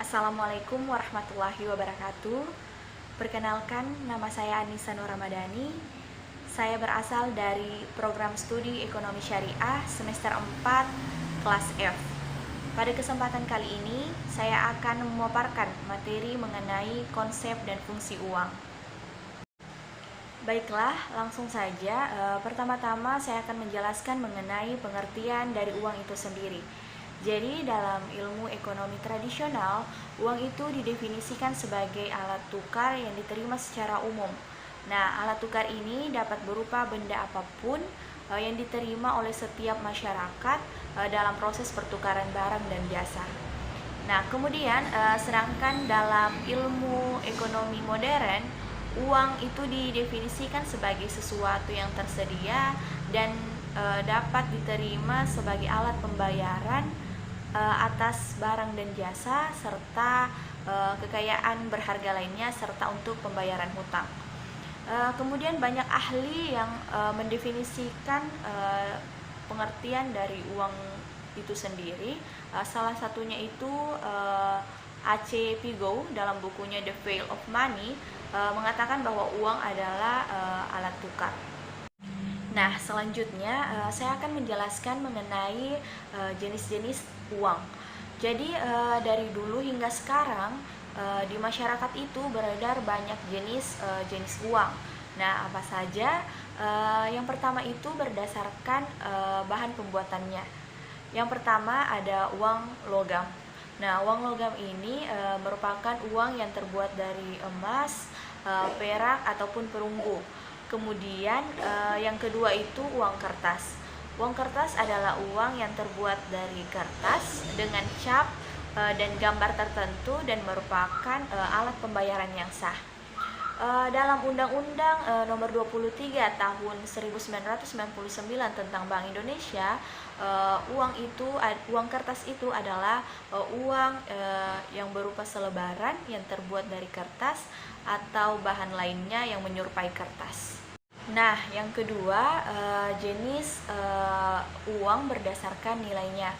Assalamualaikum warahmatullahi wabarakatuh. Perkenalkan, nama saya Anissa Nur Ramadhani. Saya berasal dari program studi Ekonomi Syariah semester 4 kelas F. Pada kesempatan kali ini, saya akan memaparkan materi mengenai konsep dan fungsi uang. Baiklah, langsung saja. Pertama-tama saya akan menjelaskan mengenai pengertian dari uang itu sendiri. Jadi dalam ilmu ekonomi tradisional, uang itu didefinisikan sebagai alat tukar yang diterima secara umum. Nah, alat tukar ini dapat berupa benda apapun yang diterima oleh setiap masyarakat dalam proses pertukaran barang dan jasa. Nah, kemudian sedangkan dalam ilmu ekonomi modern, uang itu didefinisikan sebagai sesuatu yang tersedia dan dapat diterima sebagai alat pembayaran atas barang dan jasa serta kekayaan berharga lainnya serta untuk pembayaran hutang. Kemudian banyak ahli yang mendefinisikan pengertian dari uang itu sendiri. Salah satunya itu A.C. Pigow dalam bukunya The Veil of Money mengatakan bahwa uang adalah alat tukar. Nah, selanjutnya saya akan menjelaskan mengenai jenis-jenis uang. Jadi dari dulu hingga sekarang di masyarakat itu beredar banyak jenis uang. Nah, apa saja? Yang pertama itu berdasarkan bahan pembuatannya. Yang pertama ada uang logam. Nah, uang logam ini merupakan uang yang terbuat dari emas, perak ataupun perunggu. Kemudian yang kedua itu uang kertas. Uang kertas adalah uang yang terbuat dari kertas dengan cap dan gambar tertentu dan merupakan alat pembayaran yang sah. Dalam Undang-Undang Nomor 23 Tahun 1999 tentang Bank Indonesia, uang kertas itu adalah uang yang berupa selebaran yang terbuat dari kertas atau bahan lainnya yang menyerupai kertas. Nah, yang kedua jenis uang berdasarkan nilainya.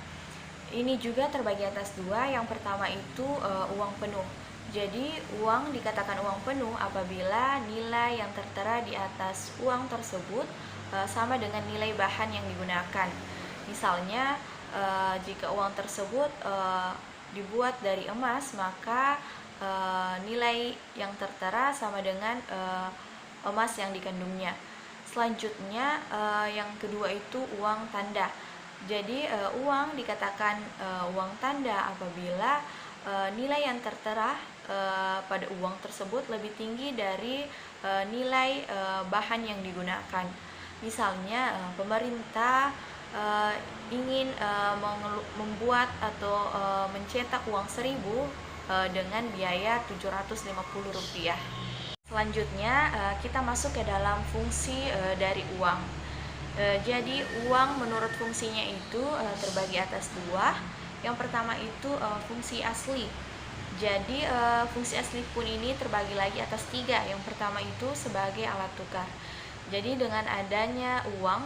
Ini juga terbagi atas dua. Yang pertama itu uang penuh. Jadi uang dikatakan uang penuh apabila nilai yang tertera di atas uang tersebut sama dengan nilai bahan yang digunakan. Misalnya jika uang tersebut dibuat dari emas, maka nilai yang tertera sama dengan emas yang dikandungnya. Selanjutnya yang kedua itu uang tanda. Jadi uang dikatakan uang tanda apabila nilai yang tertera pada uang tersebut lebih tinggi dari nilai bahan yang digunakan. Misalnya pemerintah ingin membuat atau mencetak uang 1.000 dengan biaya Rp750. Selanjutnya kita masuk ke dalam fungsi dari uang. Jadi uang menurut fungsinya itu terbagi atas dua. Yang pertama itu fungsi asli. Jadi fungsi asli pun ini terbagi lagi atas tiga. Yang pertama itu sebagai alat tukar. Jadi dengan adanya uang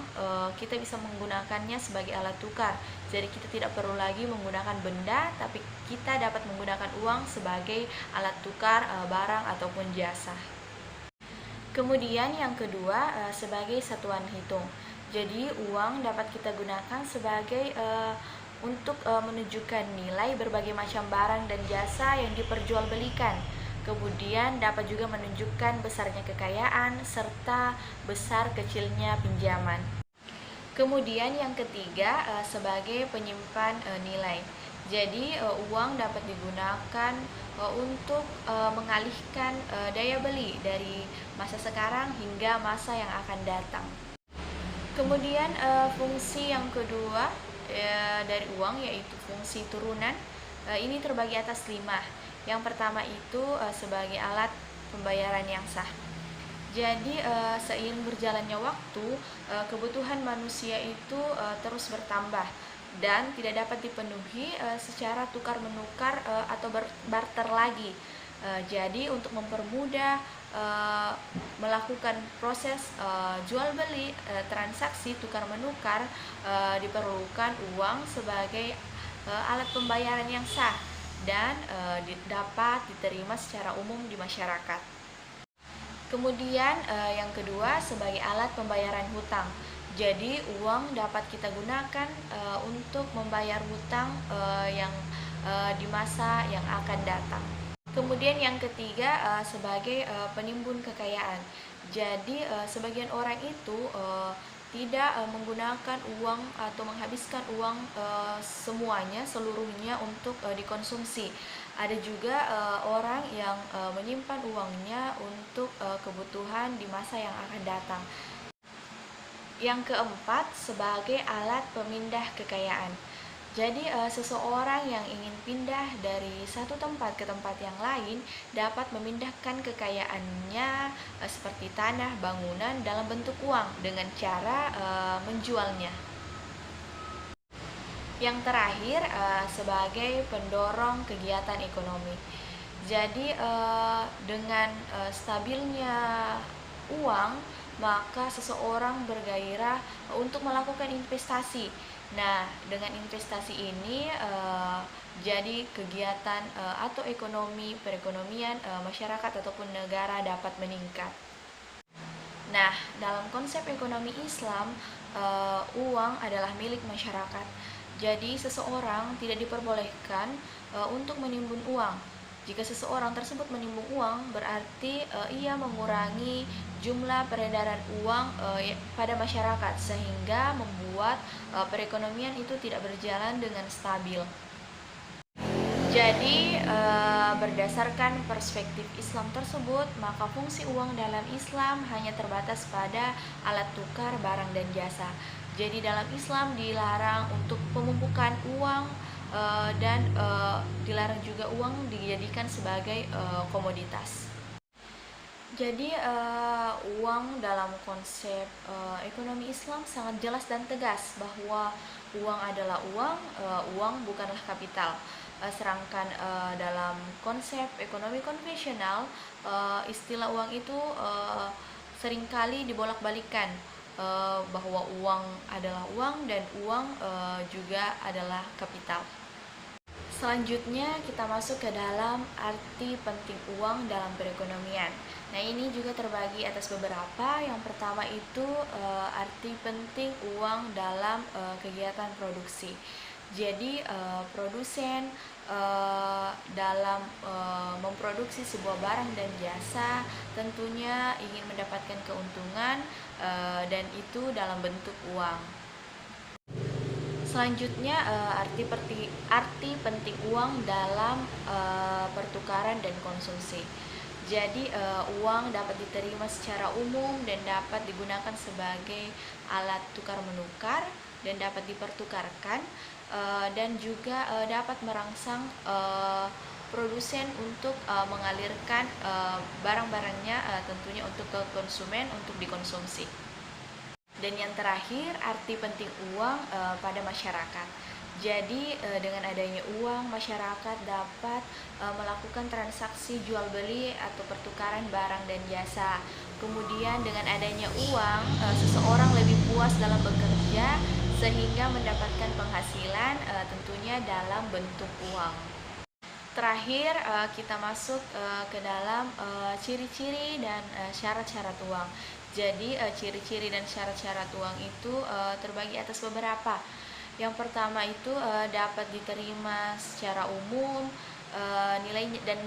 kita bisa menggunakannya sebagai alat tukar. Jadi kita tidak perlu lagi menggunakan benda, tapi kita dapat menggunakan uang sebagai alat tukar barang ataupun jasa. Kemudian yang kedua sebagai satuan hitung. Jadi uang dapat kita gunakan sebagai untuk menunjukkan nilai berbagai macam barang dan jasa yang diperjualbelikan. Kemudian dapat juga menunjukkan besarnya kekayaan serta besar kecilnya pinjaman. Kemudian yang ketiga sebagai penyimpan nilai. Jadi uang dapat digunakan untuk mengalihkan daya beli dari masa sekarang hingga masa yang akan datang. Kemudian fungsi yang kedua dari uang yaitu fungsi turunan. Ini terbagi atas 5. Yang pertama itu sebagai alat pembayaran yang sah. Jadi seiring berjalannya waktu, kebutuhan manusia itu terus bertambah dan tidak dapat dipenuhi secara tukar menukar atau barter lagi. Jadi untuk mempermudah melakukan proses jual beli transaksi tukar menukar diperlukan uang sebagai alat pembayaran yang sah. dan dapat diterima secara umum di masyarakat. Kemudian yang kedua sebagai alat pembayaran hutang. Jadi uang dapat kita gunakan untuk membayar hutang yang di masa yang akan datang. Kemudian yang ketiga sebagai penimbun kekayaan. Jadi sebagian orang itu tidak menggunakan uang atau menghabiskan uang semuanya seluruhnya untuk dikonsumsi. Ada juga orang yang menyimpan uangnya untuk kebutuhan di masa yang akan datang. Yang keempat, sebagai alat pemindah kekayaan. Jadi seseorang yang ingin pindah dari satu tempat ke tempat yang lain dapat memindahkan kekayaannya seperti tanah, bangunan dalam bentuk uang dengan cara menjualnya. Yang terakhir sebagai pendorong kegiatan ekonomi. Jadi dengan stabilnya uang, maka seseorang bergairah untuk melakukan investasi. Nah, dengan investasi ini jadi kegiatan atau perekonomian masyarakat ataupun negara dapat meningkat. Nah, dalam konsep ekonomi Islam, uang adalah milik masyarakat. Jadi, seseorang tidak diperbolehkan untuk menimbun uang. Jika seseorang tersebut menimbun uang, berarti ia mengurangi jumlah peredaran uang pada masyarakat, sehingga membuat perekonomian itu tidak berjalan dengan stabil. Jadi berdasarkan perspektif Islam tersebut, maka fungsi uang dalam Islam hanya terbatas pada alat tukar barang dan jasa. Jadi dalam Islam dilarang untuk pemumpukan uang dan dilarang juga uang dijadikan sebagai komoditas. Jadi uang dalam konsep ekonomi Islam sangat jelas dan tegas bahwa uang adalah uang, uang bukanlah kapital. Sedangkan dalam konsep ekonomi konvensional, istilah uang itu seringkali dibolak-balikan, bahwa uang adalah uang dan uang juga adalah kapital. Selanjutnya kita masuk ke dalam arti penting uang dalam perekonomian. Nah, ini juga terbagi atas beberapa. Yang pertama itu arti penting uang dalam kegiatan produksi. Jadi produsen dalam memproduksi sebuah barang dan jasa tentunya ingin mendapatkan keuntungan dan itu dalam bentuk uang. Selanjutnya arti penting uang dalam pertukaran dan konsumsi. Jadi uang dapat diterima secara umum dan dapat digunakan sebagai alat tukar menukar dan dapat dipertukarkan dan juga dapat merangsang produsen untuk mengalirkan barang-barangnya tentunya untuk ke konsumen untuk dikonsumsi. Dan yang terakhir, arti penting uang pada masyarakat. Jadi dengan adanya uang, masyarakat dapat melakukan transaksi jual beli atau pertukaran barang dan jasa. Kemudian dengan adanya uang, seseorang lebih puas dalam bekerja sehingga mendapatkan penghasilan tentunya dalam bentuk uang. Terakhir kita masuk ke dalam ciri-ciri dan syarat-syarat uang. Jadi ciri-ciri dan syarat-syarat uang itu terbagi atas beberapa. Yang pertama itu dapat diterima secara umum,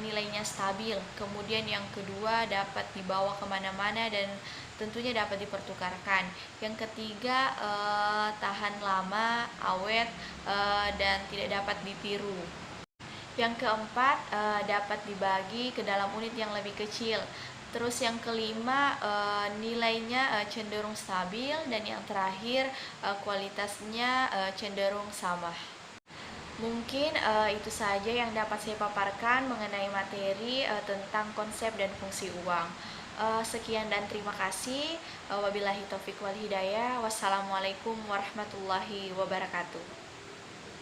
nilainya stabil. Kemudian yang kedua dapat dibawa kemana-mana dan tentunya dapat dipertukarkan. Yang ketiga tahan lama, awet dan tidak dapat ditiru. Yang keempat dapat dibagi ke dalam unit yang lebih kecil. Terus yang kelima nilainya cenderung stabil dan yang terakhir kualitasnya cenderung sama. Mungkin itu saja yang dapat saya paparkan mengenai materi tentang konsep dan fungsi uang. Sekian dan terima kasih. Wabillahi taufiq wal hidayah. Wassalamualaikum warahmatullahi wabarakatuh.